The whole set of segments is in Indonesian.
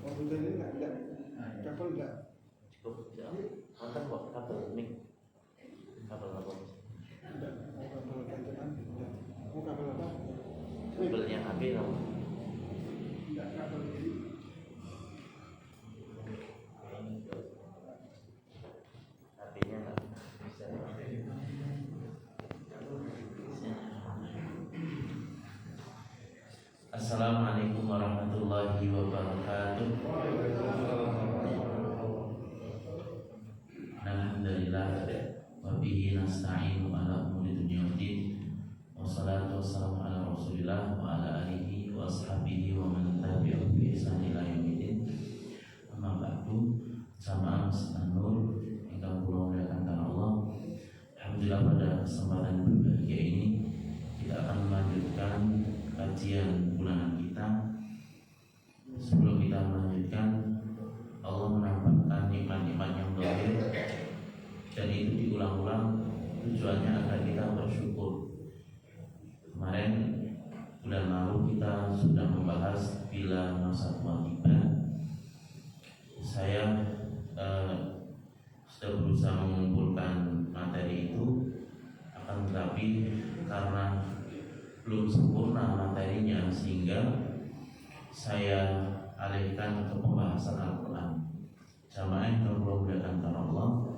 Komputer ini enggak. Kabel enggak. Cukup ya. Mantap kok kabel mic. Kabel apa? Enggak. Kabel gantungan. Enggak. Mau kabel apa? Kabelnya HP tau. Enggak, kabel ini. HP-nya nggak bisa. Assalamualaikum warahmatullahi wabarakatuh. Alhamdulillah wa bihi nasta'inu ala umuri dunya waddin. Wassalatu wassalamu ala Rasulillah wa ala alihi wa ashabihi wa man tabi'ahum bi ihsan ila yaumil. Amma ba'du. Jamaah Masjid Nur ingkang kula muliakan Allah. Alhamdulillah pada kesempatan berbahagia ini kita akan melanjutkan kajian bulanan kita. Sebelum kita melanjutkan, Allah menampakkan nikmat-nikmat yang zahir dan itu diulang-ulang tujuannya agar kita bersyukur. Kemarin bulan lalu kita sudah membahas bila masa tua tiba. Saya sudah berusaha mengumpulkan materi itu, akan tetapi karena belum sempurna materinya sehingga saya alihkan ke pembahasan Al-Quran. Jamaah yang termuliakan Allah,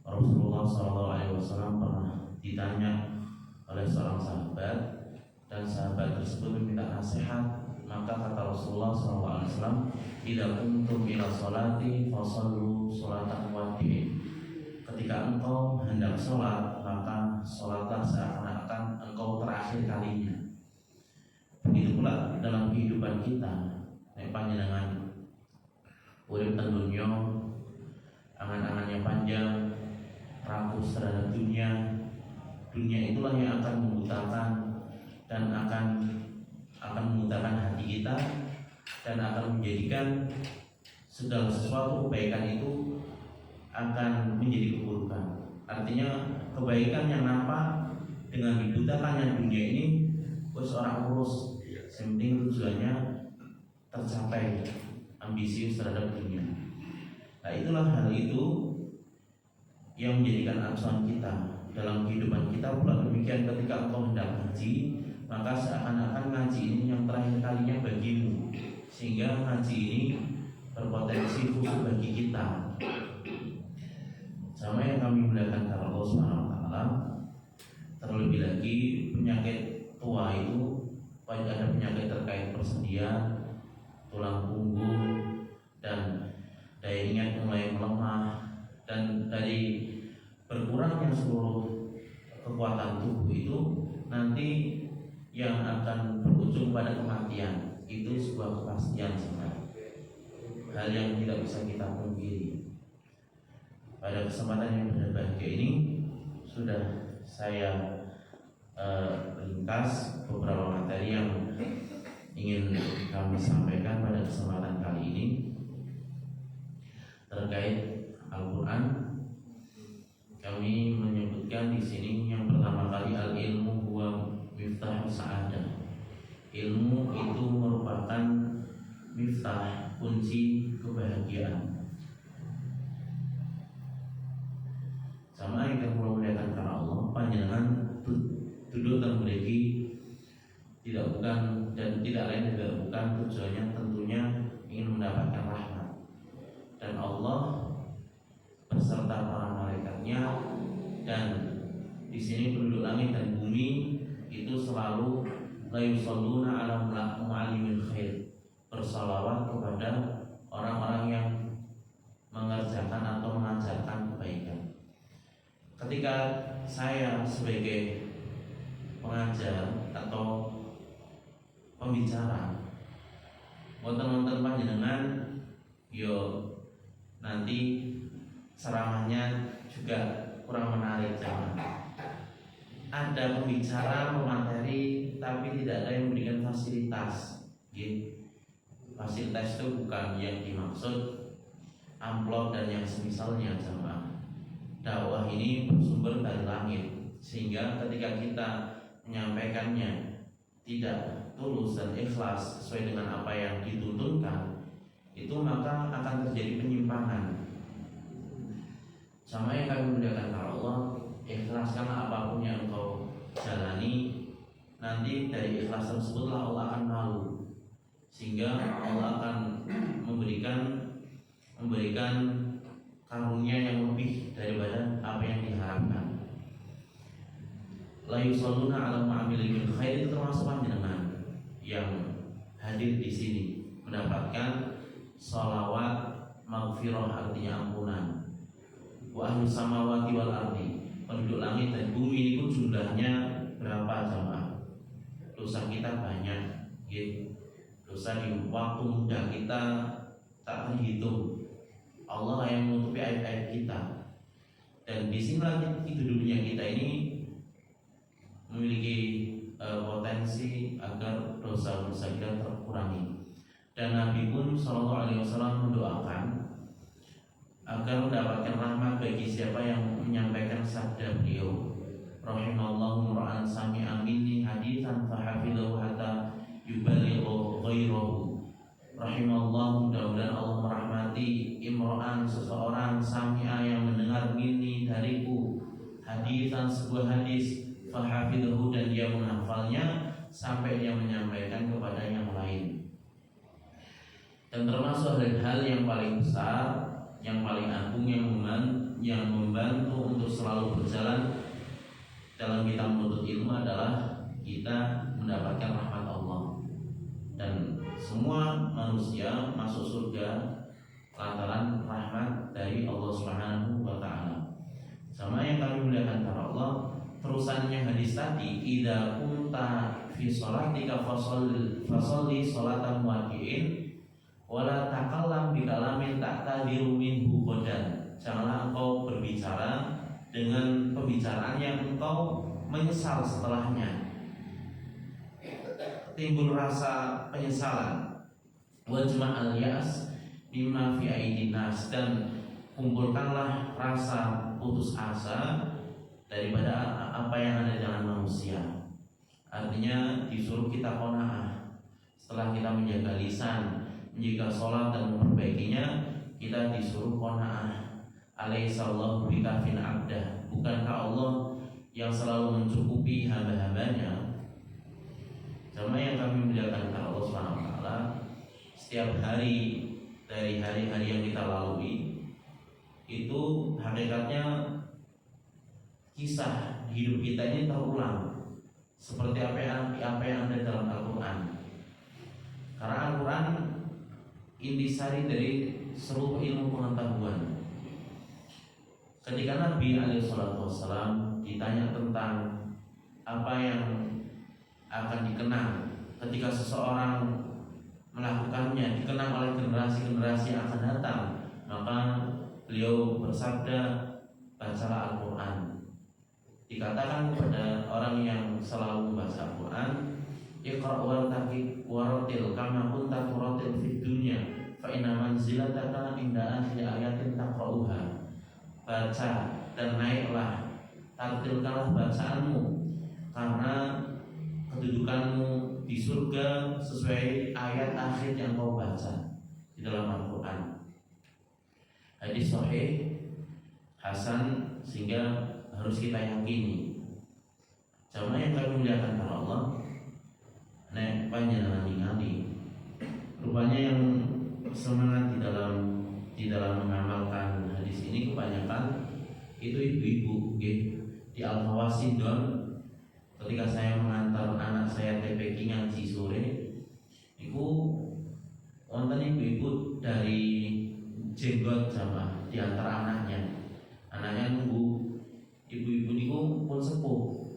Rasulullah SAW pernah ditanya oleh seorang sahabat dan sahabat tersebut meminta nasihat. Maka kata Rasulullah SAW, "Idza kuntum ila sholati fasallu sholatan wadi'in." Ketika engkau hendak sholat, maka sholatlah seakan-akan engkau terakhir kalinya. Begitu pula dalam kehidupan kita, panjenengan urip teng dunya, angan-angannya panjang, rakus terhadap dunia. Dunia itulah yang akan membutakan dan akan membutakan hati kita dan akan menjadikan segala sesuatu kebaikan itu akan menjadi keburukan. Artinya kebaikan yang nampak dengan dibutakannya dunia ini wis ora urus, yang penting tujuannya tercapai, ambisius terhadap dunia. Nah, itulah hal itu yang menjadikan acuan kita dalam kehidupan kita. Pula demikian ketika engkau hendak ngaji, maka seakan-akan ngaji ini yang terakhir kalinya bagimu, sehingga ngaji ini berpotensi khusus bagi kita. Sama yang kami muliakan karena Allah SWT, terlebih lagi penyakit tua itu ada penyakit terkait persendian, tulang punggung, dan daya ingat mulai melemah, dan dari berkurangnya seluruh kekuatan tubuh itu nanti yang akan berujung pada kematian. Itu sebuah kepastian sebenarnya, hal yang tidak bisa kita pungkiri. Pada kesempatan yang berbahagia ini sudah saya ringkas beberapa materi yang ingin kami sampaikan pada kesempatan kali ini terkait Al-Quran. Kami menyebutkan di sini yang pertama kali al-ilmu huwa miftahus sa'adah. Ilmu itu merupakan miftah, kunci kebahagiaan. Sama yang perlu muliakan karena Allah, panjenengan duduk dan memiliki tidak bukan dan tidak lain tidak bukan tujuannya tentunya ingin mendapatkan rahmat, dan Allah beserta para malaikatnya dan di sini penduduk langit dan bumi itu selalu la yusalluna ala mu'allimil khair, bersalawat kepada orang-orang yang mengerjakan atau mengajarkan kebaikan. Ketika saya sebagai pengajar atau pembicara, wonten panjenengan yo nanti ceramahnya juga kurang menarik jamaah. Ada pembicara pemateri tapi tidak ada yang memberikan fasilitas. Fasilitas itu bukan yang dimaksud amplop dan yang semisalnya jamaah. Dakwah ini bersumber dari langit, sehingga ketika kita menyampaikannya tidak tulus dan ikhlas sesuai dengan apa yang dituntunkan, itu itu maka akan terjadi penyimpangan. Sama yang kami muliakan para Allah, ikhlaskanlah apapun yang engkau jalani. Nanti dari ikhlas tersebutlah Allah akan malu, sehingga Allah akan memberikan karunia yang lebih daripada apa yang diharapkan. La yusalluna ala ma'amili min khair, itu termasuk panjenengan yang hadir di sini mendapatkan sholawat maghfirah, artinya ampunan. Wa ahlu samawati wal ardi, penduduk langit dan bumi itu jumlahnya berapa jamaah? Dosa kita banyak, gitu. Dosa di waktu muda kita tak terhitung. Allah yang menutupi aib-aib kita. Dan di sinilah hidupnya kita ini memiliki potensi agar dosa-dosa kita terkurangi. Dan Nabi pun SAW mendoakan agar mendapatkan rahmat bagi siapa yang menyampaikan sabda beliau, rahimallahu mur'an sami'a minni haditsan fahafidhahu hatta yubalighu ghairahu. Rahimallahu, mudah-mudahan Allah merahmati imro'an, seseorang sami'a yang mendengar minni dariku haditsan, sebuah hadis, fahafidhahu, dan dia menghafalnya sampai dia menyampaikan kepada yang lain. Dan termasuk hal yang paling besar, yang paling agung, yang membantu untuk selalu berjalan dalam kita menuntut ilmu adalah kita mendapatkan rahmat Allah. Dan semua manusia masuk surga lantaran rahmat dari Allah Subhanahu wa taala. Sama yang kami muliakan para Allah, terusannya hadis tadi, idza kunta fi sholatika fasolli sholatan muwaddi'in wala takallam bi kalamin ta'tadiru minhu qadan. Janganlah engkau berbicara dengan pembicaraan yang engkau menyesal setelahnya, timbul rasa penyesalan. Wajma' al-ya'as mimma fi aidin nas, dan kumpulkanlah rasa putus asa daripada apa yang ada di dalam manusia. Artinya disuruh kita qanaah setelah kita menjaga lisan, jika sholat dan memperbaikinya, kita disuruh qanaah. Alaihissallahu bikafin abdah, bukankah Allah yang selalu mencukupi hamba-hambanya? Sama yang kami muliakan Allah Subhanahu wa taala, setiap hari dari hari-hari yang kita lalui itu hakikatnya kisah hidup kita ini terulang seperti apa yang ada dalam Al-Qur'an. Karena Al-Qur'an intisari dari seluruh ilmu pengetahuan. Ketika Nabi SAW ditanya tentang apa yang akan dikenang ketika seseorang melakukannya, dikenang oleh generasi-generasi yang akan datang, maka beliau bersabda, bacalah Al-Quran. Dikatakan kepada orang yang selalu membaca Al-Quran, Iqra' waratil kama kunta turatil fid dunya fa inna manzilataka inda akhir ayatin taqra'uha. Baca dan naiklah, tartilkanlah bacaanmu, karena kedudukanmu di surga sesuai ayat akhir yang kau baca di dalam Al-Quran. Hadis sahih hasan, sehingga harus kita yakini. Jamaah yang kami muliakan para Allah, nek panjenengan ningali, rupanya yang semangat di dalam mengamalkan hadis ini kebanyakan itu ibu-ibu. Di Al-Fawasidon, ketika saya mengantar anak saya TPQ ngaji sore, itu wonten ibu-ibu dari Jenggot sama di antara anaknya nunggu. Ibu-ibu niku pun sepuh,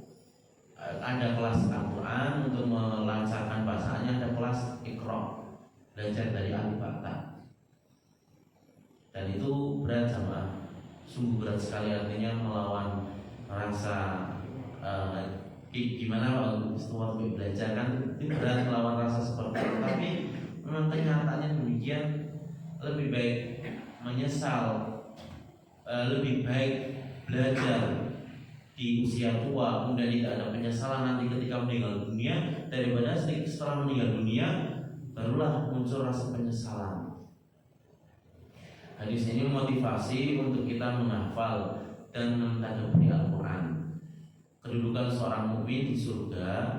ada kelas Al-Quran untuk melancarkan bahasannya, ada kelas Iqra', belajar dari alif ba. Dan itu berat sama, sungguh berat sekali, artinya melawan rasa gimana waktu belajar kan itu berat, melawan rasa seperti itu. Tapi memang kenyataannya demikian. Lebih baik menyesal, lebih baik belajar di usia tua kemudian tidak ada penyesalan nanti ketika meninggal dunia, daripada setelah meninggal dunia barulah muncul rasa penyesalan. Hadis ini motivasi untuk kita menghafal dan mentadabburi Al-Quran. Kedudukan seorang mukmin di surga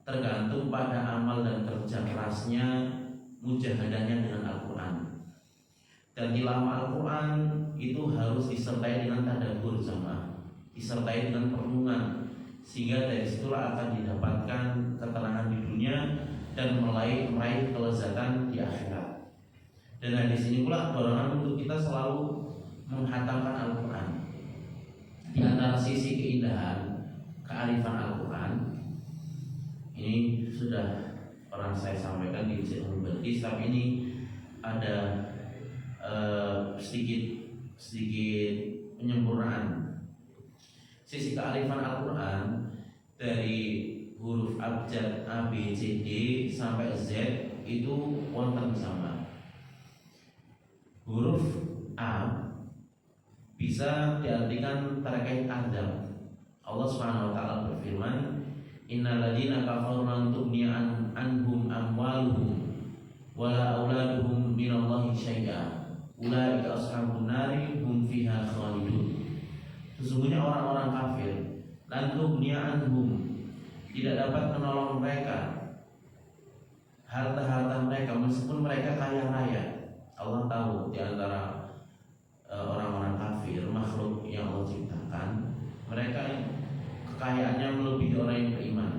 tergantung pada amal dan kerja kerasnya, mujahadahnya dengan Al-Quran. Dan tilawah Al-Quran itu harus disertai dengan tadabbur jamaah, disertai dengan perenungan, sehingga dari situlah akan didapatkan ketenangan di dunia dan meraih kelezatan di akhirat. Dan hadis ini pula dorongan untuk kita selalu menghatamkan Al-Quran. Di antara sisi keindahan kearifan Al-Quran, ini sudah pernah saya sampaikan di Masjid Al-Balqis, tapi ini ada sedikit penyempurnaan. Sisi kearifan Al-Quran dari huruf abjad A, B, C, D sampai Z itu wonten sama. Huruf A bisa diartikan terkait azab. Allah Subhanahu wa taala berfirman, innal ladzina kafaru lan tughni anhum amwaluhum wala auladuhum minallahi syai'a ulaika ashabun nari hum fiha khalidun. Sesungguhnya orang-orang kafir lan tughni anhum, tidak dapat menolong mereka harta-harta mereka meskipun mereka kaya raya. Allah tahu di antara orang-orang kafir, makhluk yang Allah ciptakan, mereka kekayaannya melebihi orang yang beriman,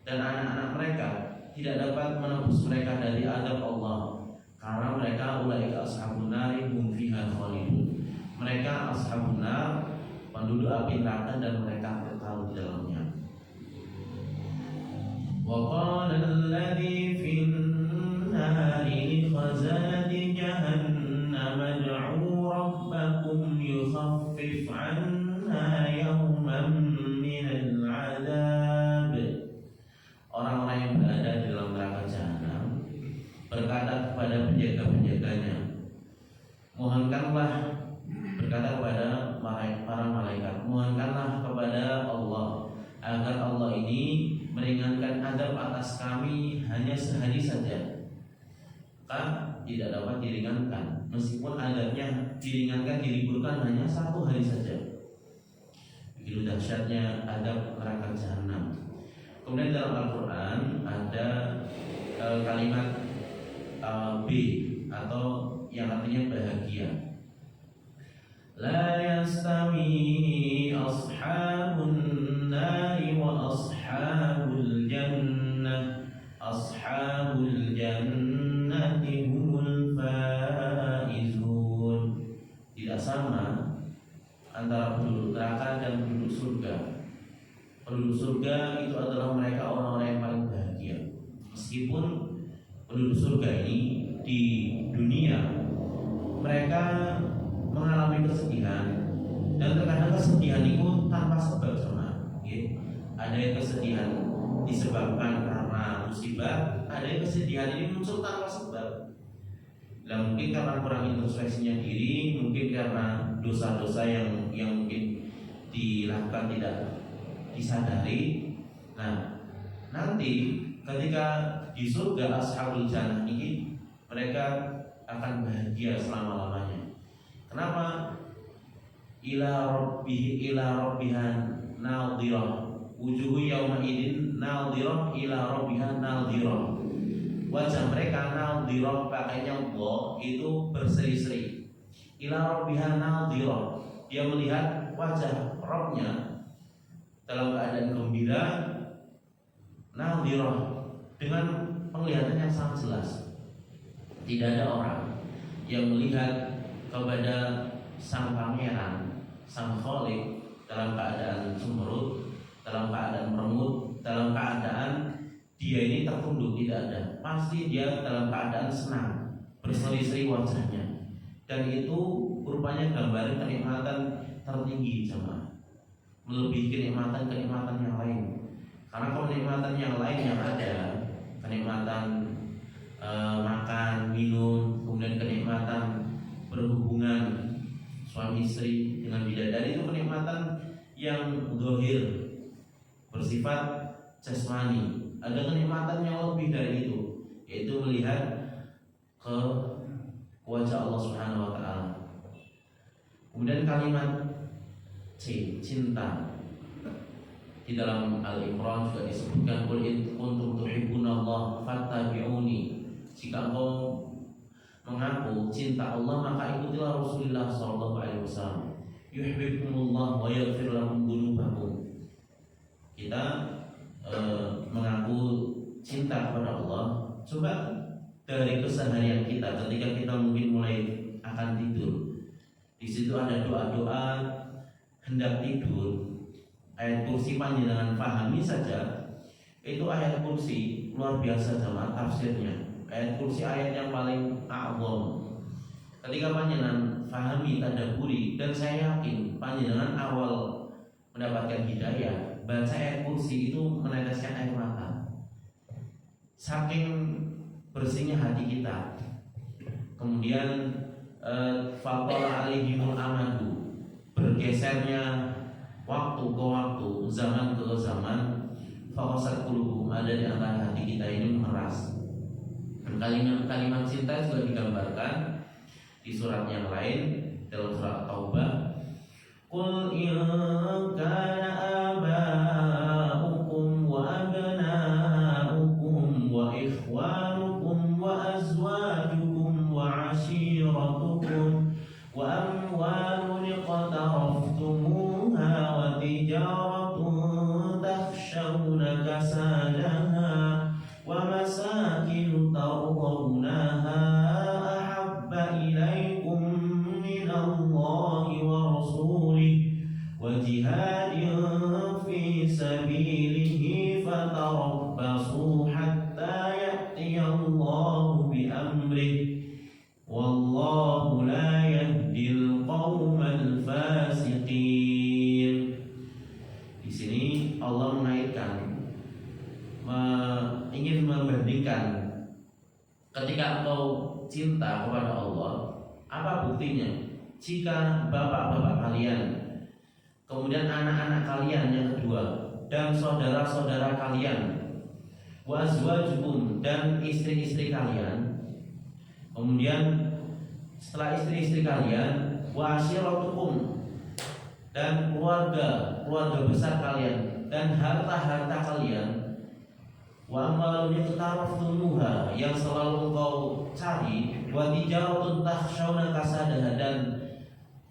dan anak-anak mereka tidak dapat menebus mereka dari azab Allah, karena mereka ulaika ashabun nari hum fiha khalidun. Mereka ashabun nar, penduduk api neraka, dan mereka kekal di dalamnya. Wa qala alladzi fin nari khazanati jahannam ad'u rabbakum yukhaffif 'anna yawman minal 'adzab. Orang-orang yang berada di dalam neraka jahanam berkata kepada penjaga-penjaganya, mohonkanlah, berkata kepada para malaikat, mohonkanlah kepada Allah agar Allah ini meringankan azab atas kami hanya sehari saja. Maka tidak dapat diringankan, meskipun azabnya diringankan, diliburkan hanya satu hari saja. Begitu dahsyatnya azab neraka jahanam. Kemudian dalam Al-Quran ada kalimat B atau yang artinya bahagia. La yastawi ashabun nari wa ashabul jannah, ashabul jannati humul faizun. Tidak sama antara penduduk neraka dan penduduk surga. Penduduk surga itu adalah mereka orang-orang yang paling bahagia. Meskipun penduduk surga ini di dunia mereka mengalami kesedihan, dan terkadang kesedihan itu tanpa sebab sama. Ada yang kesedihan disebabkan karena musibah, ada yang kesedihan ini muncul tanpa sebab. Dan mungkin karena kurang introspeksinya diri, mungkin karena dosa-dosa yang mungkin dilakukan tidak disadari. Nah, nanti ketika di surga ashabul jannah ini mereka akan bahagia selama-lamanya. Kenapa? Ila rabbihan nadhirah, wujuhu yawma idin nadhirah ila rabbihan nadhirah. Wajah mereka nadhirah, pakainya Allah itu berseri-seri. Ila rabbihan nadhirah, dia melihat wajah Rabbnya dalam keadaan gembira, nadhirah, dengan penglihatan yang sangat jelas. Tidak ada orang yang melihat kepada sang pangeran, sang Khalik dalam keadaan cemberut, dalam keadaan meremut, dalam keadaan dia ini tertunduk, tidak ada. Pasti dia dalam keadaan senang, berseri-seri wajahnya. Dan itu rupanya gambaran kenikmatan tertinggi jemaah, melebihi kenikmatan yang lain. Karena kenikmatan yang lain yang ada, kenikmatan makan, minum, kemudian kenikmatan berhubungan suami istri dengan bidadari, itu kenikmatan yang zahir, bersifat jasmani. Ada kenikmatan yang lebih dari itu, yaitu melihat ke wajah Allah Subhanahu wa taala, Kemudian kalimat C, cinta. Di dalam Al-Imran juga disebutkan qul in kuntum tuhibbunallah fattabi'uni. Jika engkau mengaku cinta Allah maka ikutilah Rasulullah SAW. Yuhibbukumullah wa yaghfir lakum dzunubakum. Kita mengaku cinta kepada Allah. Coba dari keseharian kita ketika kita mungkin mulai akan tidur, di situ ada doa-doa hendak tidur. Ayat kursi panjenengan pahami saja, itu ayat kursi luar biasa jamaah tafsirnya. Ayat kursi ayat yang paling a'zam. Ketika panjenengan pahami, tadabburi, dan saya yakin panjenengan awal mendapatkan hidayah, baca ayat kursi itu meneteskan air mata. Saking bersihnya hati kita. Kemudian faqala alaihimul amadu, bergesernya waktu ke waktu, zaman ke zaman, faqasat qulubuhum, ada di antara hati kita ini memeras. Kalimat cinta juga digambarkan di surat yang lain, dalam surat Taubah, qul in kana aba'ukum wa abna'ukum wa ikhwanukum wa azwajukum wa ashiratukum wa amwalun iqtaraftumuha wa tijaratun takhshawna kasadaha wa masakin tardawnaha ahabba ilaykum minallahi wa rasulih wa jihadin fi sabilihi fatarabbasu hatta ya'tiyallahu bi amrih wallahu la yahdil qaumal fasiqin. Di sini Allah mengaitkan, ingin membandingkan ketika engkau cinta kepada Allah, apa buktinya? Jika bapak-bapak kalian, kemudian anak-anak kalian yang kedua, dan saudara-saudara kalian, wa azwajukum, dan istri-istri kalian, kemudian setelah istri-istri kalian, wa ashiratukum, dan keluarga besar kalian, dan harta-harta kalian, wa amwalun iqtaraftumuha, yang selalu engkau cari, wa tijaratun takhshawna kasadaha, dan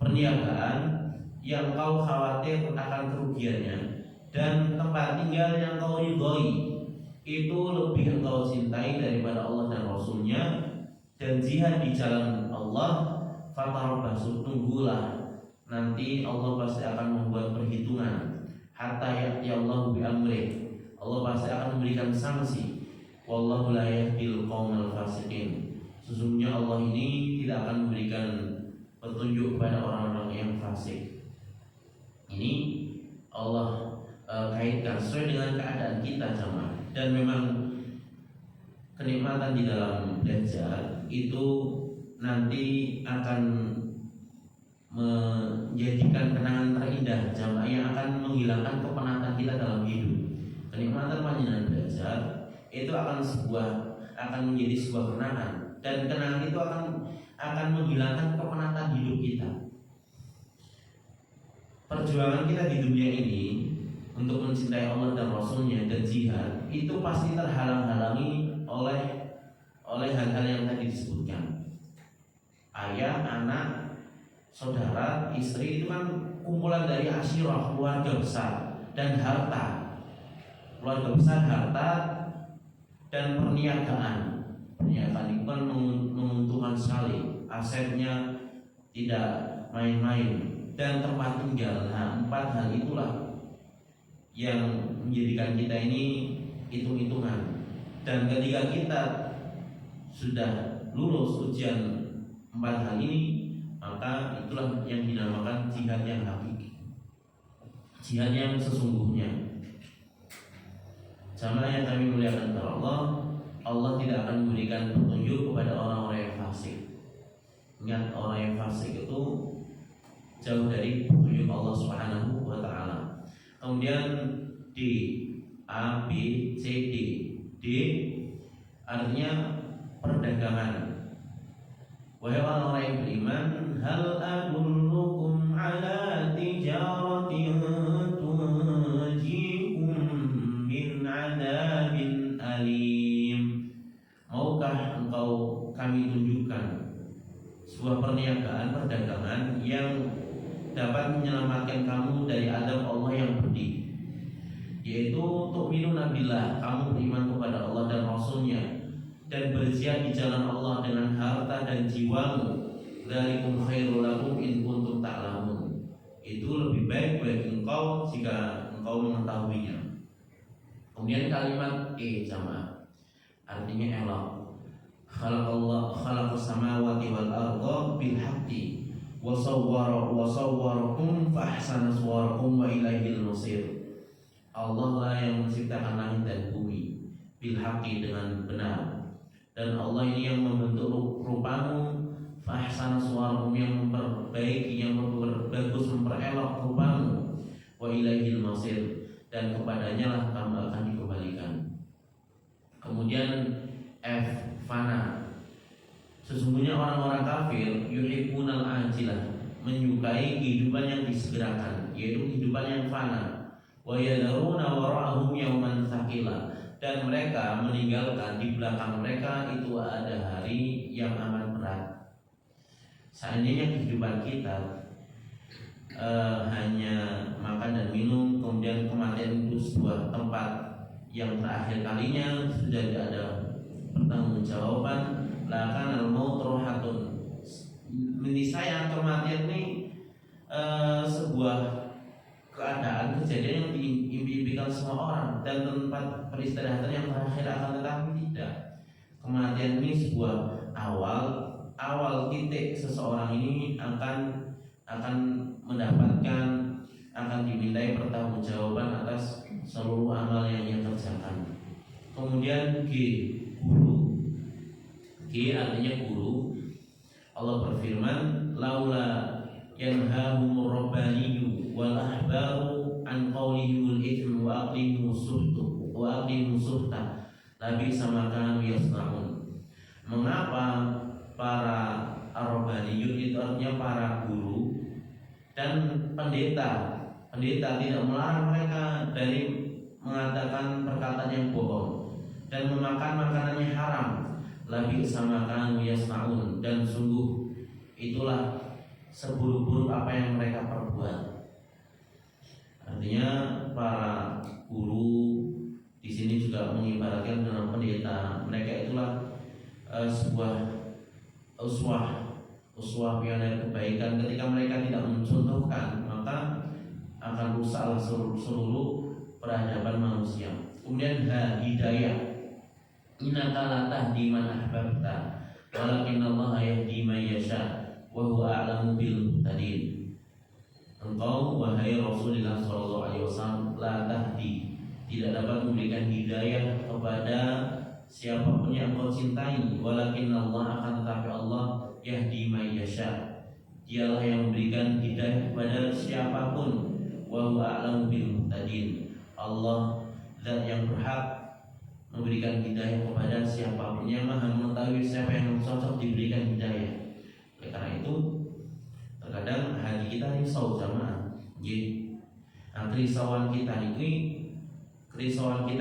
perniagaan yang kau khawatir akan kerugiannya, dan tempat tinggal yang kau ridhoi, itu lebih engkau cintai daripada Allah dan Rasulnya, dan jihad di jalan Allah, fatarabbasu, tunggulah, nanti Allah pasti akan membuat perhitungan, hatta ya'tiyallahu bi amrih, Allah pasti akan memberikan sanksi. Wallahu la yahdil qaumal fasiqin, sesungguhnya Allah ini tidak akan memberikan petunjuk kepada orang-orang yang fasik. Ini Allah kaitkan sesuai dengan keadaan kita jamaah. Dan memang kenikmatan di dalam belajar itu nanti akan menjadikan kenangan terindah jamaah, yang akan menghilangkan kepenatan kita dalam hidup. Kenikmatan panjenengan belajar itu akan menjadi sebuah kenangan, dan kenangan itu akan menghilangkan kepenatan hidup kita. Perjuangan kita di dunia ini untuk mencintai Allah dan Rasulnya dan jihad itu pasti terhalang-halangi oleh hal-hal yang tadi disebutkan. Ayah, anak, saudara, istri, itu kan kumpulan dari asyirah, keluarga besar, dan harta. Keluarga besar, harta, dan perniagaan. Perniagaan itu kan menguntungkan sekali, asetnya tidak main-main, dan tempat tinggal. Nah, 4 hal itulah yang menjadikan kita ini hitung-hitungan. Dan ketika kita sudah lulus ujian 4 hal ini, maka itulah yang dinamakan jihad yang hakiki, jihad yang sesungguhnya. Jamaah yang kami muliakan kepada Allah, Allah tidak akan memberikan petunjuk kepada orang-orang yang fasik. Ingat, orang yang fasik itu jauh dari petunjuk Allah Subhanahu wa taala. Kemudian D, A, B, C, D. D artinya perdagangan. Wahai orang-orang yang beriman, hal adullukum على تجارة تنجيكم من عذاب أليم. Maukah engkau kami tunjukkan sebuah perniagaan perdagangan yang dapat menyelamatkan kamu dari azab Allah yang pedih, yaitu tu'minuna billah, kamu beriman kepada Allah dan Rasulnya dan berjihad di jalan Allah dengan harta dan jiwamu. Dzalikum khairul lakum in kuntum ta'lamun. Itu lebih baik bagi engkau jika engkau mengetahuinya. Kemudian kalimat jamaah artinya elok. Khalaqas samawati wal arda bil haqqi wa sawwarakum fa ahsana suwarakum wa ilaihil masir. Allah lah yang menciptakan langit dan bumi bil haqqi dengan benar, dan Allah ini yang membentuk rupamu, fa ahsana suwarakum yang memperbaiki, yang bagus, memperelok rupamu, wa ilaihil masir, dan kepadanya lah kamu akan dikembalikan. Kemudian fana. Sesungguhnya orang-orang kafir yuhibbunal ajilah, menyukai kehidupan yang disegerakan, yaitu kehidupan yang fana. Wa yadharuna wara'ahum yawman tsaqila, dan mereka meninggalkan di belakang mereka itu ada hari yang amat berat. Seandainya kehidupan kita hanya makan dan minum, kemudian kematian itu sebuah tempat yang terakhir kalinya, sudah tidak ada pertanggungjawaban, lakan al-maut rohatun. Meniscaya kematian ini sebuah keadaan, kejadian yang diimpikan semua orang dan tempat peristirahatan yang terakhir, akan tetapi tidak. Kematian ini sebuah awal titik seseorang ini akan mendapatkan, akan dimintai pertanggungjawaban atas seluruh amal yang ia kerjakan. Kemudian guru. G artinya guru. Allah berfirman, laula yanhahumur rabbaniyyu wal ahbaru an qawlihimul itsm wa aqlimus suhta labi sama kanu yasnaun. Mengapa para ar-rabbaniyun, itu artinya para guru dan pendeta tidak melarang mereka dari mengatakan perkataan yang bohong dan memakan makanan yang haram, labi sama kanu yasnaun, dan sungguh itulah seburuk-buruk apa yang mereka perbuat. Artinya para guru di sini juga mengibaratkan dengan pendeta. Mereka itulah sebuah uswah pionir kebaikan. Ketika mereka tidak mencontohkan, maka akan rusaklah seluruh peradaban manusia. Kemudian hidayah. Innaka la tahdi man ahbabta walakinallaha yahdi man yasha wa huwa a'lamu bil muhtadin. Engkau wahai Rasulullah sallallahu alaihi wasallam la tahdi, tidak dapat memberikan hidayah kepada siapapun yang engkau cintai, walakinallaha, akan tetapi Allah yahdi man yasha, dialah yang memberikan hidayah kepada siapapun, wa huwa a'lamu bil muhtadin. Allah zat yang berhak memberikan hidayah kepada siapapun, yang maha mengetahui siapa yang cocok diberikan hidayah. Oleh karena itu terkadang hati kita risau jamaah. Nah, kerisauan kita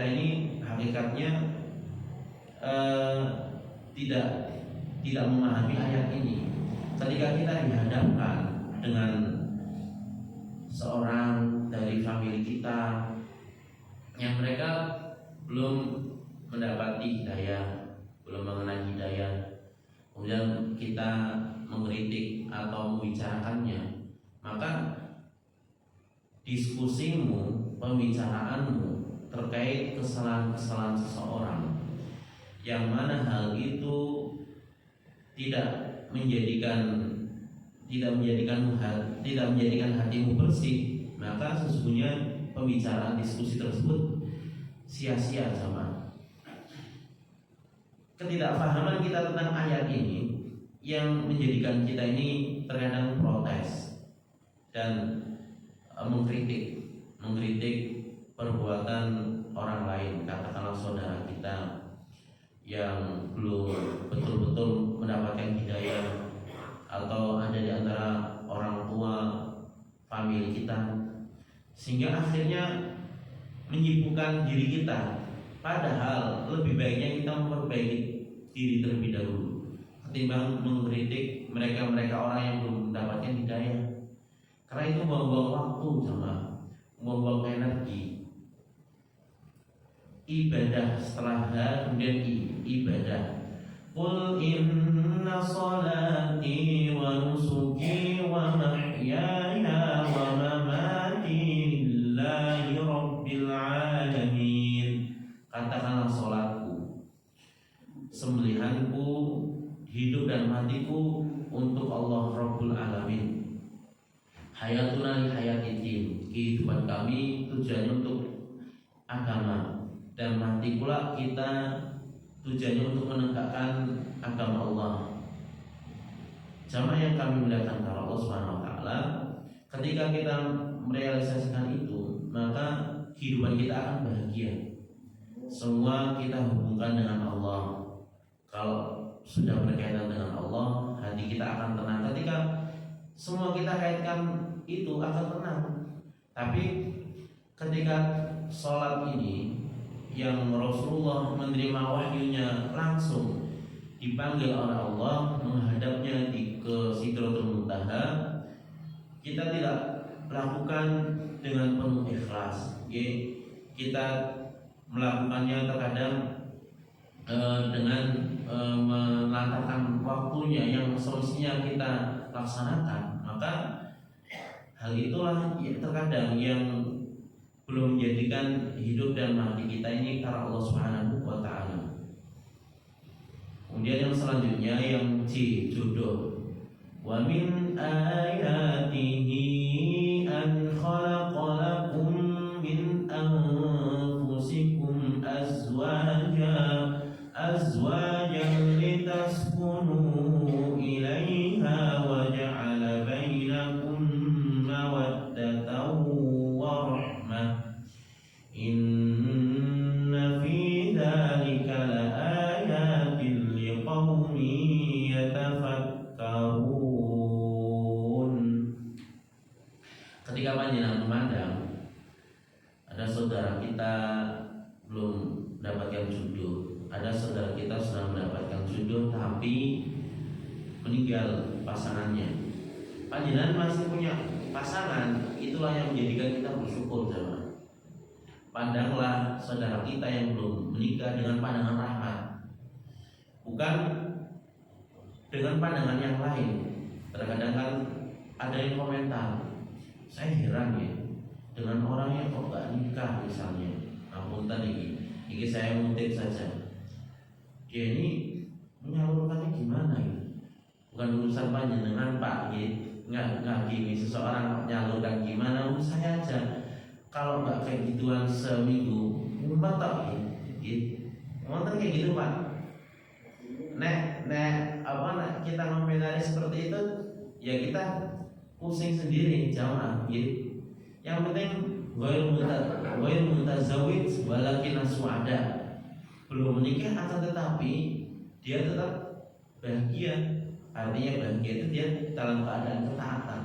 ini hakikatnya tidak memahami ayat ini. Ketika kita dihadapkan dengan seorang dari famili kita yang mereka belum mendapati hidayah, belum mengenal hidayah, kemudian kita mengkritik atau membicarakannya, maka diskusimu, pembicaraanmu terkait kesalahan-kesalahan seseorang, yang mana hal itu tidak menjadikan hatimu bersih, maka sesungguhnya pembicaraan diskusi tersebut sia-sia sama. Ketidakpahaman kita tentang ayat ini yang menjadikan kita ini terkadang protes dan mengkritik perbuatan orang lain, katakanlah saudara kita yang belum betul-betul mendapatkan hidayah, atau ada di antara orang tua sehingga akhirnya menyibukkan diri kita. Padahal lebih baiknya kita memperbaiki diri terlebih dahulu ketimbang mengkritik mereka orang yang belum mendapatkan hidayah. Karena itu buang-buang waktu, sama buang-buang energi. Ibadah setelah kemudian ibadah. Qul inna salati wa nusuki wa mahyaya wa mamati lillahi rabbil alamin. Katakanlah salatku, sembelihanku, hidup dan matiku untuk Allah Rabbul Alamin. Hayatuna li hayatiddin, kehidupan kami tujuannya untuk agama, dan mati pula kita tujuannya untuk menegakkan agama Allah. Jamaah yang kami muliakan karena Allah Subhanahu wa taala, ketika kita merealisasikan itu, maka kehidupan kita akan bahagia. Semua kita hubungkan dengan Allah. Kalau sudah berkaitan dengan Allah, hati kita akan tenang. Ketika semua kita kaitkan itu akan tenang. Tapi ketika sholat ini yang Rasulullah menerima wahyunya langsung dipanggil oleh Allah menghadapnya ke Sidratul Muntaha, kita tidak lakukan dengan penuh ikhlas. Kita melakukannya terkadang dengan melantarkan waktunya yang semestinya kita laksanakan. Maka hal itulah terkadang yang belum menjadikan hidup dan mati kita ini karena Allah Subhanahu wa taala. Kemudian yang selanjutnya yang C, jodoh. Wa min ayatihi an khalaqalakum min anfusikum azwajan litaskunu ilaiha wa ja'ala bainakum mawaddatan wa rahmah. Inna fi dzalika laayatin liqaumin yatafakkarun. Ketika panjenengan memandang ada saudara kita belum mendapatkan jodoh, ada saudara kita sudah mendapatkan jodoh tapi meninggal pasangannya, panjenengan masih punya pasangan, itulah yang menjadikan kita bersyukur. Jemaah, pandanglah saudara kita yang belum menikah dengan pandangan rahmat, bukan dengan pandangan yang lain. Terkadang kan ada yang komentar, saya heran ya dengan orang yang kok gak nikah misalnya. Apunten ini saya mengutip saja. Dia ini menyalurkannya gimana ya? Bukan urusan panjenengan Pak, nggak gini seseorang menyalurkan gimana, urus saya aja. Kalau nggak kayak gituan seminggu, umat tak gitu. Ngomong kayak gitu Pak. Nek kita komentari seperti itu, ya kita pusing sendiri jamaah gitu. Yang penting ghair mutazawwij walakin aswada, belum menikah akan tetapi dia tetap bahagia. Artinya bahagia itu dia dalam keadaan ketaatan.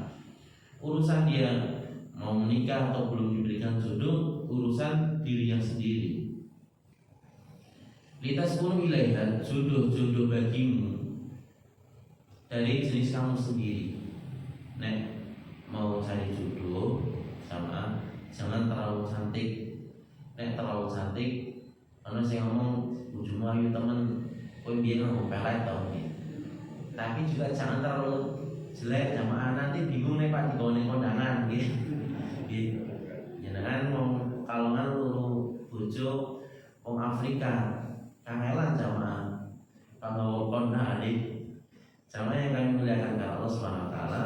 Urusan dia mau menikah atau belum diberikan jodoh, urusan dirinya sendiri. Litaskunu ilaiha, jodoh bagimu dari jenis kamu sendiri. Nek mau cari jodoh sama, jangan terlalu cantik. Nek terlalu cantik, ana sing ngomong bojomu ayu temen, kowe biyen ngomong pelet to. Tapi juga jangan terlalu jelek, jamaah nanti bingung nih Pak digone kondangan gitu. Jangan mau kalongan luru bojo wong Afrika, kangelan jamaah. Kalau kondangan jamaah yang kami muliakan karena Allah Subhanahu wa taala,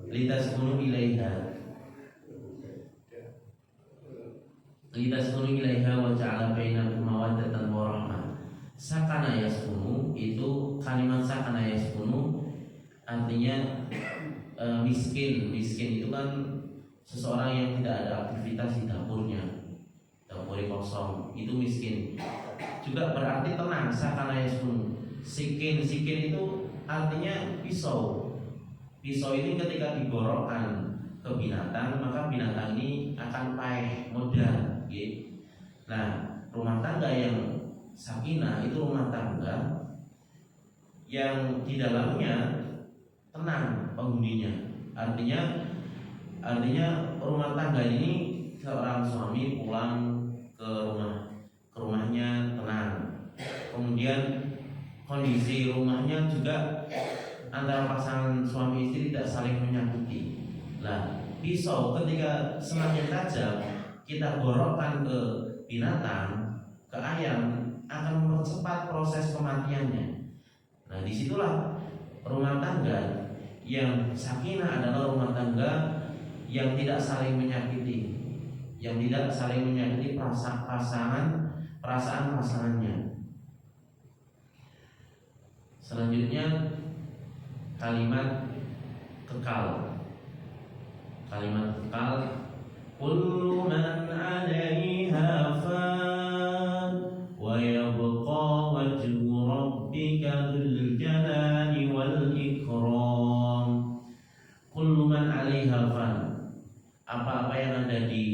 litaskunu ilaiha wa ja'ala bainakum mawaddatan wa rahmah. Sakana yaskunu itu kalimat sakana yaskunu artinya miskin itu kan seseorang yang tidak ada aktivitas di dapurnya, dapur kosong, itu miskin. Juga berarti tenang. Sakana yaskunu. Sikin itu artinya pisau ini ketika digorokkan ke binatang, maka binatang ini akan paeh modal, gitu. Nah, rumah tangga yang sakinah itu rumah tangga yang di dalamnya tenang penghuninya. Artinya rumah tangga ini seorang suami pulang ke rumahnya tenang. Kemudian kondisi rumahnya juga antara pasangan suami istri tidak saling menyakiti. Nah, pisau ketika semakin tajam kita gorokkan ke binatang, ke ayam, akan mempercepat proses kematiannya. Nah, disitulah rumah tangga yang sakinah adalah rumah tangga yang tidak saling menyakiti, yang tidak saling menyakiti perasaan pasangannya. Selanjutnya kalimat kekal. Kullu man 'alaiha fan wa yabqa wajhu rabbika dzul jalali wal ikram. Kullu man 'alaiha fan. Apa-apa yang ada di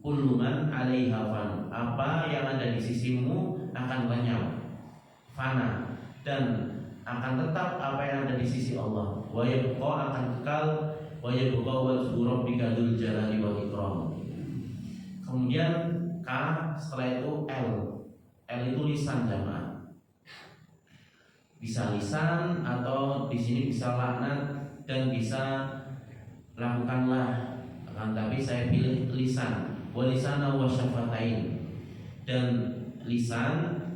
kullu man 'alaiha fan. Apa yang ada di sisimu akan lenyap, fana, dan akan tetap apa yang ada di sisi Allah. Wa yabqa akan kekal, wa yabqa wajhu rabbika dzul jalali wal ikram. Kemudian K, setelah itu L. L itu lisan jamaah. Bisa lisan atau di sini bisa laknat dan bisa lakukanlah. Akan tapi saya pilih lisan. Wa lisana wa syafatain. Dan lisan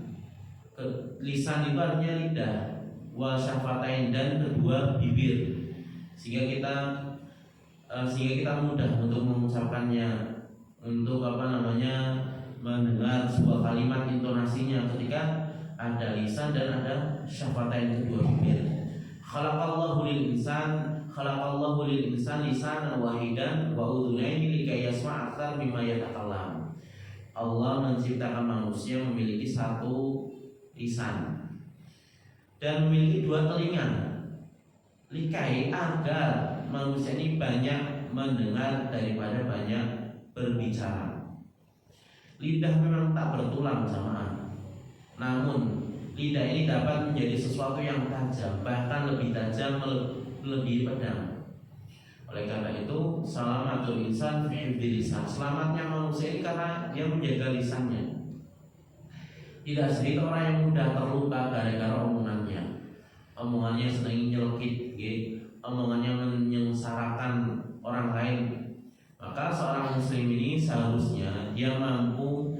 itu artinya lidah, wa syafatain, dan kedua bibir, sehingga kita mudah untuk mengucapkannya, untuk mendengar sebuah kalimat intonasinya ketika ada lisan dan ada syafatain, kedua bibir. Khalaqallahu lil insan lisanan wahidan wa udhunaini likay yasma' aktsar mimma yatakallam. Allah menciptakan manusia memiliki satu lisan dan memiliki dua telinga, likai, agar manusia ini banyak mendengar daripada banyak berbicara. Lidah memang tak bertulang jamaah, namun lidah ini dapat menjadi sesuatu yang tajam, bahkan lebih tajam, lebih pedang. Oleh karena itu, salamatul insan fi hifdzil lisan. Selamatnya manusia ini karena dia menjaga lisannya. Tidak sedikit orang yang mudah terluka gara-gara omongannya senang nyelkit, omongannya menyengsarakan orang lain. Maka seorang muslim ini seharusnya dia mampu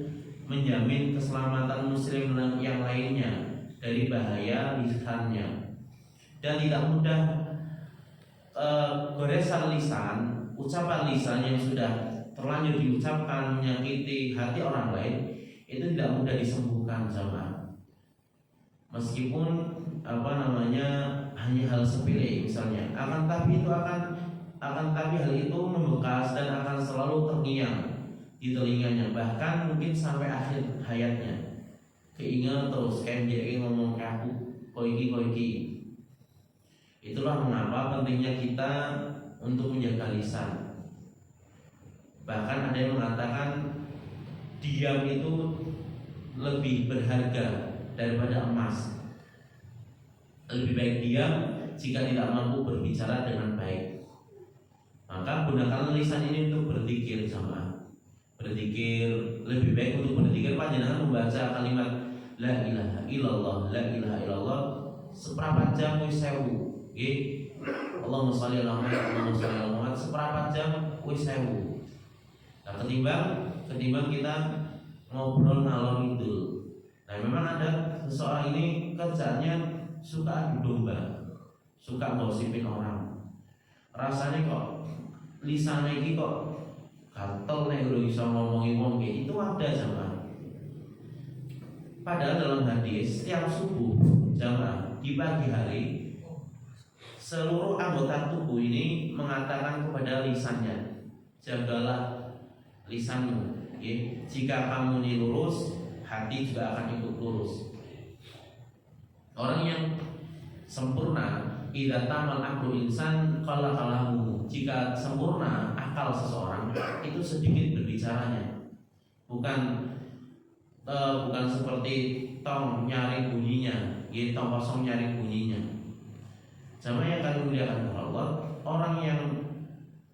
menjamin keselamatan muslim yang lainnya dari bahaya lisannya, dan tidak mudah goresan lisan, ucapan lisan yang sudah terlanjur diucapkan menyakiti hati orang lain itu tidak mudah disembuhkan jamaah. Meskipun hanya hal sepele misalnya, akan tapi hal itu membekas dan akan selalu terngiang di telinganya, bahkan mungkin sampai akhir hayatnya. Keinget terus kayak jadi ngomong kaku koiki. Itulah mengapa pentingnya kita untuk menjaga lisan. Bahkan ada yang mengatakan diam itu lebih berharga daripada emas. Lebih baik diam jika tidak mampu berbicara dengan baik. Maka gunakan lisan ini untuk berzikir jamaah. Berzikir, lebih baik untuk berzikir panjenengan membaca kalimat la ilaha illallah, la ilaha illallah seperempat jam wis 1000. Allahumma sholli ala Muhammad, Allahumma sholli ala Muhammad seperempat jam wis 1000. Nah, ketimbang kita ngobrol ngalor ngidul. Nah, memang ada seseorang ini kerjanya suka adu domba, suka gosipin orang. Rasanya kok lisannya ini kok gatel nek udah bisa ngomongin wong itu ada jamaah. Padahal dalam hadis setiap subuh jamaah di pagi hari seluruh anggota tubuh ini mengatakan kepada lisannya, jagalah lisanmu. Jika kamu ini lurus, hati juga akan ikut lurus. Orang yang sempurna idza tamal aqlu insan qalla kalamu. Jika sempurna akal seseorang itu sedikit berbicaranya. Bukan seperti tong nyari bunyinya, tong kosong nyari bunyinya. Sama yang kami muliakan Allah, orang yang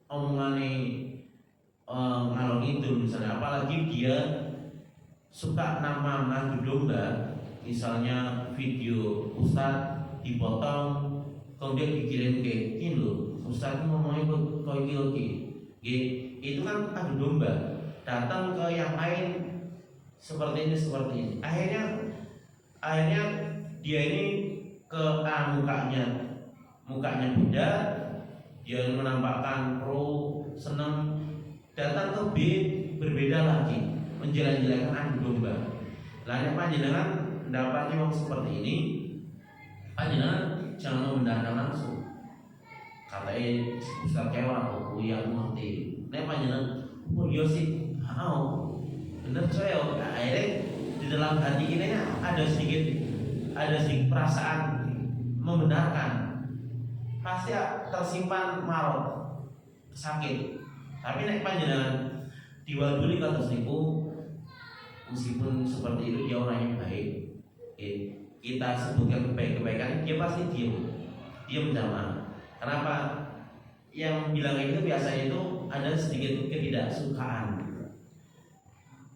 omongannya ngalor itu misalnya, apalagi dia suka nama ngadu domba, misalnya video Ustadz dipotong kemudian dikirim ke ini loh, Ustadz ngomongnya kok itu kan adu domba, datang ke yang lain seperti ini. Akhirnya dia ini ke mukanya beda, dia menampakkan pro senang, datang ke B berbeda lagi, menjelek-jelekan adu domba. Lainnya panjenengan dapatnya yang seperti ini, panjenengan jangan membenarkan langsung. Katanya Ustaz kewan atau yang ngerti. Nek panjenengan, oh iya sih, bener coy. Akhirnya di dalam hati ini ada sedikit perasaan membenarkan, pasti tersimpan marot, sakit. Tapi nek panjenengan diwaduli kata niku, meskipun seperti itu dia orang yang baik, kita sebutkan kebaikan, dia pasti diam jamaah. Kenapa? Yang bilang itu biasanya itu ada sedikit ketidaksukaan.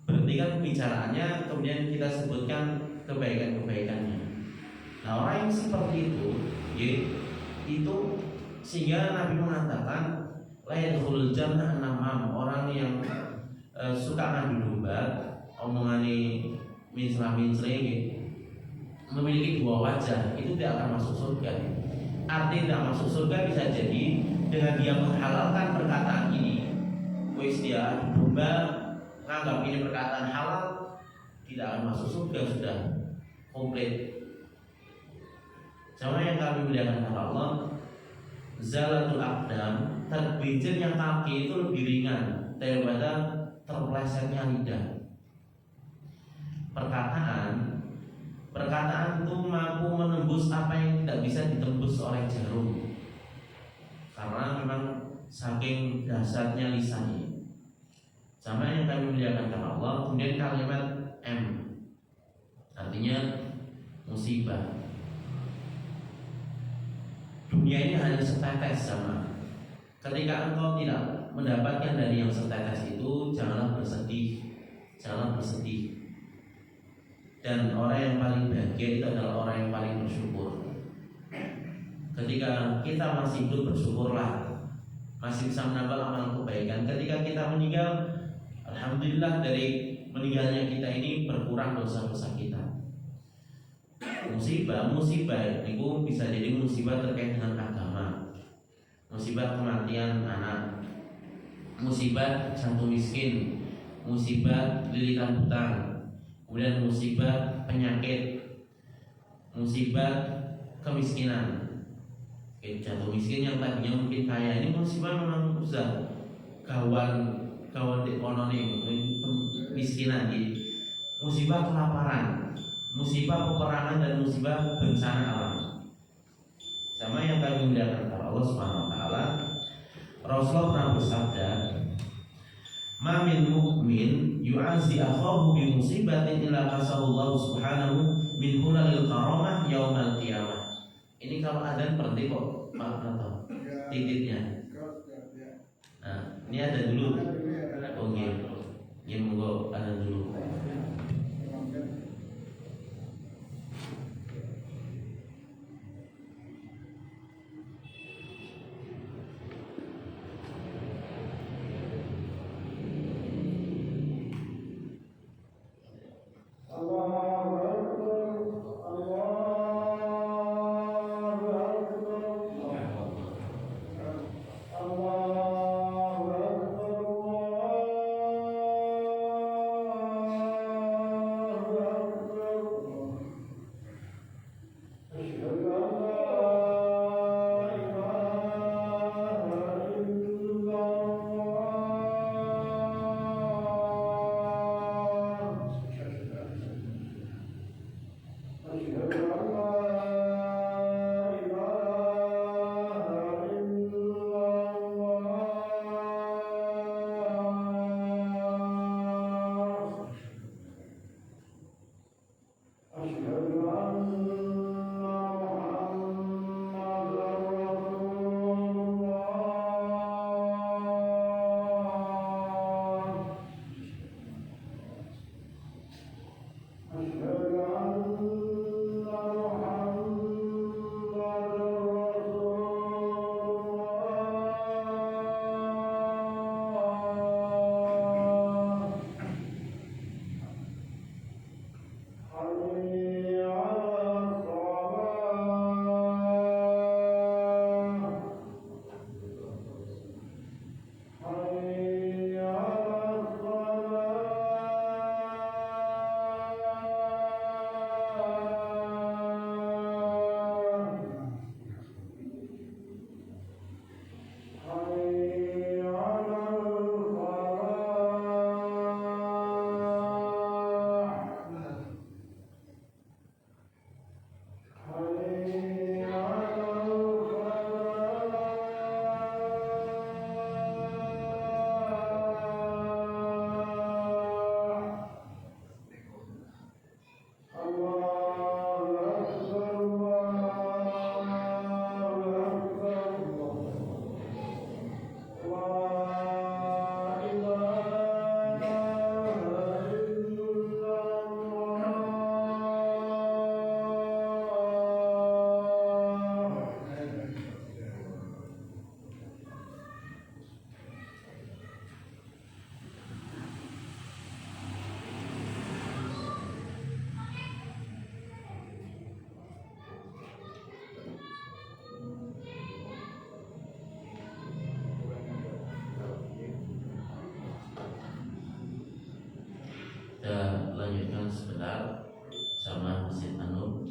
Berhentikan pembicaraannya, kemudian kita sebutkan kebaikan-kebaikannya. Nah, orang yang seperti itu sehingga Nabi mengatakan la yadkhulul jannah namam, orang yang suka ngadu domba, omongane minsra-minsre, memiliki dua wajah, itu tidak akan masuk surga. Arti tidak masuk surga bisa jadi dengan dia menghalalkan perkataan ini. Wis dia adu domba, menganggap ini perkataan halal, tidak akan masuk surga, sudah komplit. Sama yang kami muliakan Allah, zalatul aqdam, tergelincirnya kaki itu lebih ringan daripada terpelesetnya lidah. Perkataan itu mampu menembus apa yang tidak bisa ditembus oleh jarum, karena memang saking dasarnya lisannya. Sama yang kami muliakan Allah. Kemudian kalimat M, artinya musibah. Dunia ini hanya setetes sama. Ketika engkau tidak mendapatkan dari yang setetes itu, janganlah bersedih. Dan orang yang paling bahagia itu adalah orang yang paling bersyukur. Ketika kita masih hidup, bersyukurlah, masih bisa menambah amal kebaikan. Ketika kita meninggal, alhamdulillah dari meninggalnya kita ini berkurang dosa-dosa kita. Musibah itu bisa jadi musibah terkait dengan agama, musibah kematian anak, musibah jatuh miskin, musibah lilitan hutang, kemudian musibah penyakit, musibah kemiskinan. Jatuh miskin yang tadinya mungkin kaya, ini musibah memang susah, kawan ekonomi, kemiskinan, musibah kelaparan, musibah peperangan, dan musibah bencana alam. Sama yang kami muliakan Allah Subhanahu wa taala, Rasulullah pernah bersabda, "Ma min mu'min yu'azzi akhahu bi musibatin illa qasallahu subhanahu min hulalil karamah yaumal qiyamah." Ini kalau adzan berhenti kok, Pak Nato. Titipnya. Nah, ini ada dulu. Oh iya. Ya monggo ada dulu. lanjutkan sebentar sama Masjid Anur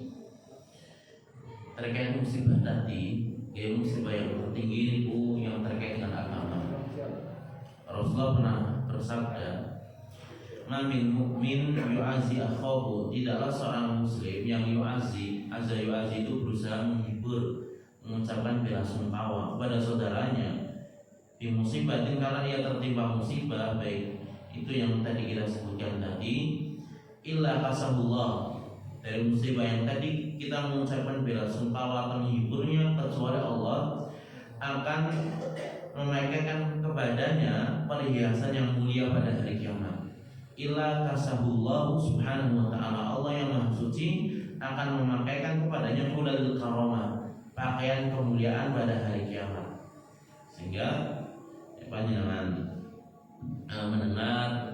terkait musibah tadi. Musibah yang tertinggi itu yang terkait dengan agama. Rasulullah pernah bersabda, "Ma min mu'min yu'azi akhahu." Tidaklah seorang muslim yang yu'azi itu berusaha menghibur, mengucapkan bela sungkawa kepada saudaranya di musibah, karena ia tertimpa musibah, baik itu yang tadi kita sebutkan tadi, illa kasabullah, dari musibah yang tadi kita mengucapkan bela sungkawa atau menghiburnya, kecuali Allah akan memakaikan kepadanya perhiasan yang mulia pada hari kiamat. Illa kasabullah subhanahu wa ta'ala, Allah yang maha suci akan memakaikan kepadanya hulalil karamah, pakaian kemuliaan pada hari kiamat. Sehingga panjenengan mendengar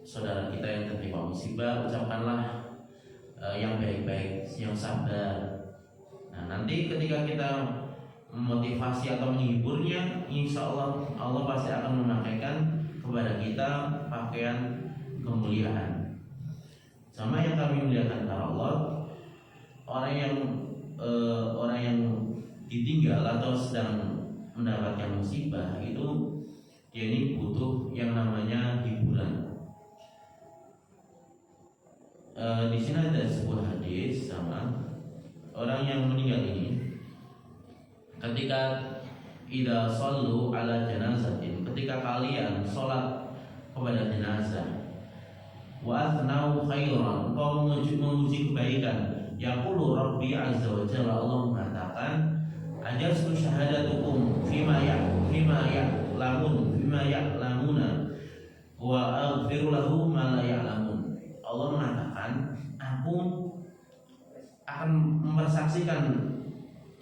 saudara kita yang tertimpa musibah, ucapkanlah yang baik-baik, yang sabar. Nah, nanti ketika kita memotivasi atau menghiburnya, insya Allah Allah pasti akan memakaikan kepada kita pakaian kemuliaan. Sama yang kami muliakan karena Allah, orang yang ditinggal atau sedang mendapatkan musibah itu dia ini butuh yang namanya hiburan. Di sini ada sebuah hadis sama orang yang meninggal ini, ketika idza shallu ala janazatin, ketika kalian sholat kepada jenazah, wa athnau khairan, kau memuji kebaikan, yaqulu rabbi azza wa jalla, Allah mengatakan, ajastu syahadatukum fima ya'lamuna wa aghfiru lahu ma la ya'lamun. Allah mengatakan, aku akan mempersaksikan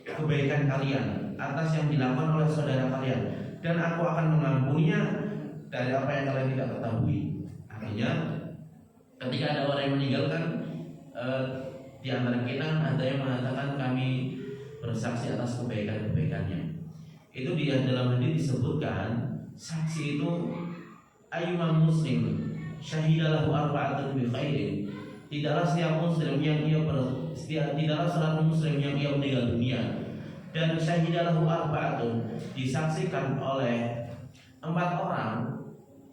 kebaikan kalian atas yang dilakukan oleh saudara kalian, dan aku akan mengampuninya dari apa yang kalian tidak ketahui. Artinya ketika ada orang yang meninggalkan, di antara kita ada yang mengatakan kami bersaksi atas kebaikan-kebaikannya. Itu di dalam hadis disebutkan, saksi itu ayyuma muslim syahidalahu arba'atun bi khairin. Tidaklah setiap muslim yang tidaklah seorang muslim yang ia meninggal dunia dan syahidalahu arba'atun, disaksikan oleh 4 orang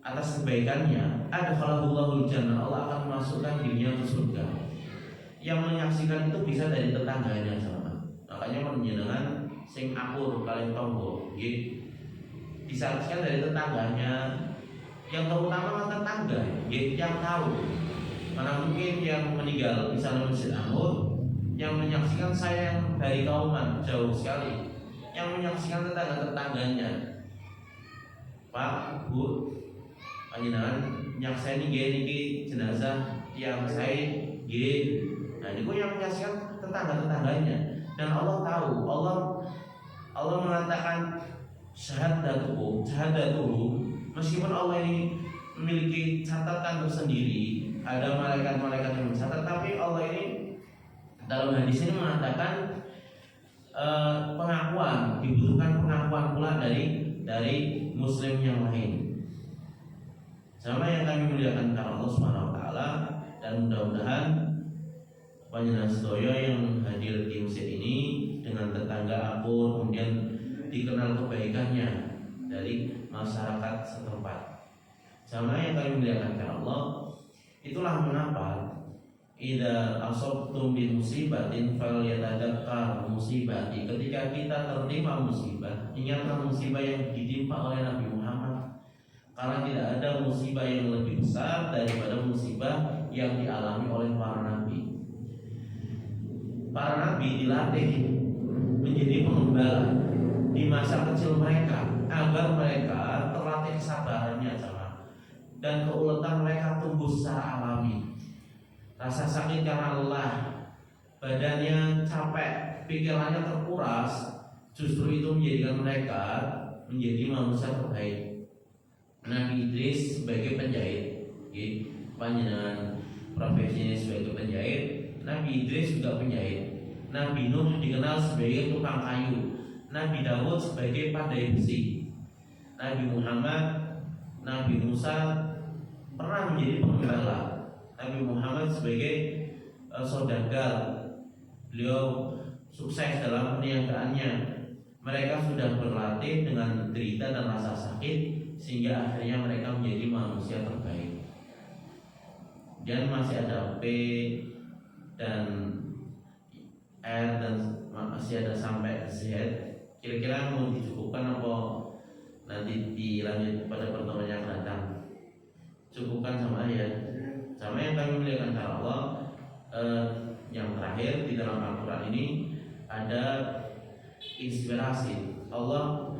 atas kebaikannya, adkhalahullahu jannah, Allah akan memasukkan dirinya ke surga. Yang menyaksikan itu bisa dari tetangganya sama. Makanya menjenengan sing akur kalian tombo, disaksikan dari tetangganya, yang terutama tetangga, yang tahu. Mana mungkin yang meninggal misalnya Masjid Anur, yang menyaksikan saya yang dari Kauman jauh sekali, yang menyaksikan tetangga-tetangganya, Pak, Bu, panjenengan nyakseni niki jenazah yang saya nggih. Nah, niku yang menyaksikan tetangga-tetangganya, dan Allah tahu. Allah mengatakan syahadatuhu, meskipun Allah ini memiliki catatan tersendiri, ada malaikat-malaikat yang mencatat, tapi Allah ini dalam hadis ini mengatakan pengakuan, dibutuhkan pengakuan pula dari muslim yang lain. Sama yang kami muliakan karena Allah Subhanahu wa taala, dan mudah-mudahan panjenengan sedaya yang hadir di masjid ini dengan tetangga akur, kemudian dikenal kebaikannya dari masyarakat setempat. Sama yang kami muliakan karena Allah, itulah mengapa idza asabtum bi musibatin falyatadakkar musibati, ketika kita tertimpa musibah, ingatlah musibah yang ditimpa oleh Nabi Muhammad, karena tidak ada musibah yang lebih besar daripada musibah yang dialami oleh para nabi. Para nabi dilatih menjadi pengembala di masa kecil mereka, agar mereka terlatih kesabarannya dan keuletan mereka tumbuh secara alami. Rasa sakit karena lelah, badannya capek, pikirannya terkuras, justru itu menjadikan mereka menjadi manusia terbaik. Nabi Idris sebagai penjahit, panjenengan profesinya sebagai penjahit, Nabi Idris juga penjahit. Nabi Nuh dikenal sebagai tukang kayu, Nabi Dawud sebagai pandai besi, Nabi Muhammad, Nabi Musa pernah menjadi penggembala. Nabi Muhammad sebagai saudagar. Beliau sukses dalam perniagaannya. Mereka sudah berlatih dengan derita dan rasa sakit sehingga akhirnya mereka menjadi manusia terbaik. Dan masih ada P dan R dan masih ada sampai Z. Kira-kira mau dicukupkan apa nanti dilanjut pada pertemuan yang datang? Cukupkan sama ya. Sama yang kami muliakan Allah. Yang terakhir di dalam Al-Quran ini ada inspirasi. Allah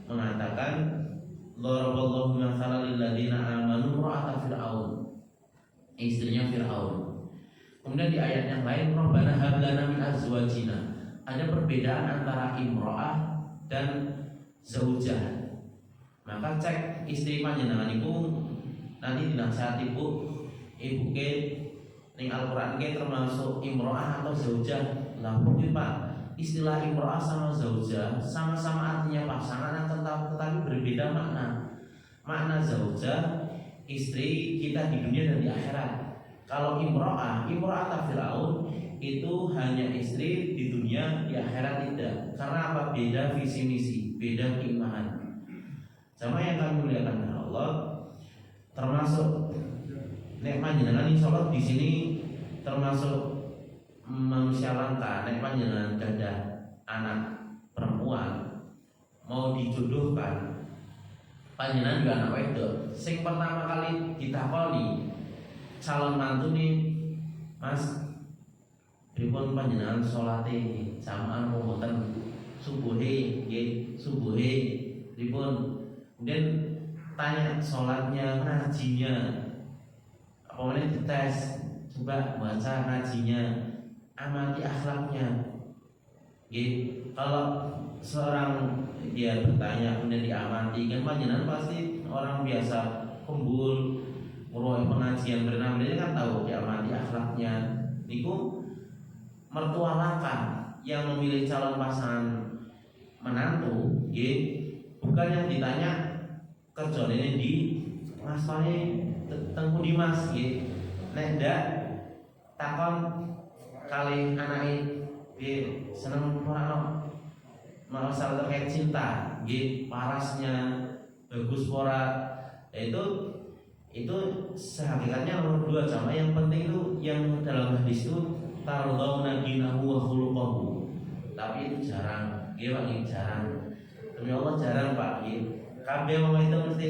mengatakan Daraballahu mathalan lil ladzina amanu ra'ata fir'aun, istrinya Fir'aun. Kemudian di ayat yang lain Rabbana hab lana min azwajina. Ada perbedaan antara imro'ah dan zaujah. Maka cek istri panjenengan ibu nanti dinasihati ibu ke ning Al-Qur'an ke termasuk imro'ah atau zaujah. Lah mungkin Pak, istilah imro'ah sama zaujah sama-sama artinya pasangan tetapi berbeda makna. Makna zaujah istri kita di dunia dan di akhirat. Kalau imro'ah Fir'aun itu hanya istri di dunia, di akhirat tidak. Karena apa? Beda visi misi, beda keimanan. Sama yang kami muliakan Allah, termasuk nek panjenengan insyaallah di sini termasuk manusia langka. Nek panjenengan gadah anak perempuan mau dijodohkan, panjenengan juga anak wedok. Sing pertama kali ditakoni calon mantu nih, Mas, pripun panjenengan salate jamaah mboten subuhe nggih, subuhe pripun? Kemudian tanya sholatnya, ngajinya, apa namanya dites, coba baca ngajinya, amati akhlaknya. Kalau seorang dia bertanya kemudian diamati, kan panjenengan pasti orang biasa kumpul meruai pengajian berenam, dia kan tahu diamati akhlaknya. Niku mertua langka yang memilih calon pasangan menantu, bukan yang ditanya kerjane di ngastane tengku di Mas nggih. Nek ndak takon kali anake nggih seneng ora masalah terkait cinta nggih, parasnya bagus ora. Itu sehakikatnya nomor 2 sama yang penting itu yang dalam hadis itu tardawna dinahu wa khuluquhu. Tapi itu jarang nggih Pak, jarang. Demi Allah jarang Pak nggih. Kabeh wong itu mesti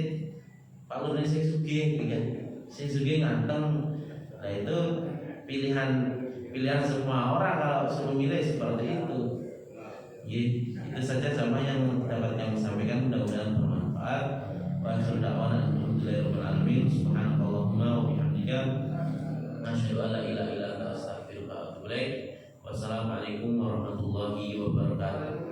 Pak Lurah sing sugih kan. Sing sugih nganteng. Nah itu pilihan semua orang kalau suruh milih seperti itu. Itu saja sama yang dapat kami sampaikan, mudah-mudahan bermanfaat. Wa akhiru da'wana alhamdulillahirabbil alamin. Subhanakallahumma wa bihamdika asyhadu an la ilaha illa anta astaghfiruka wa atubu ilaik. Wassalamualaikum warahmatullahi wabarakatuh.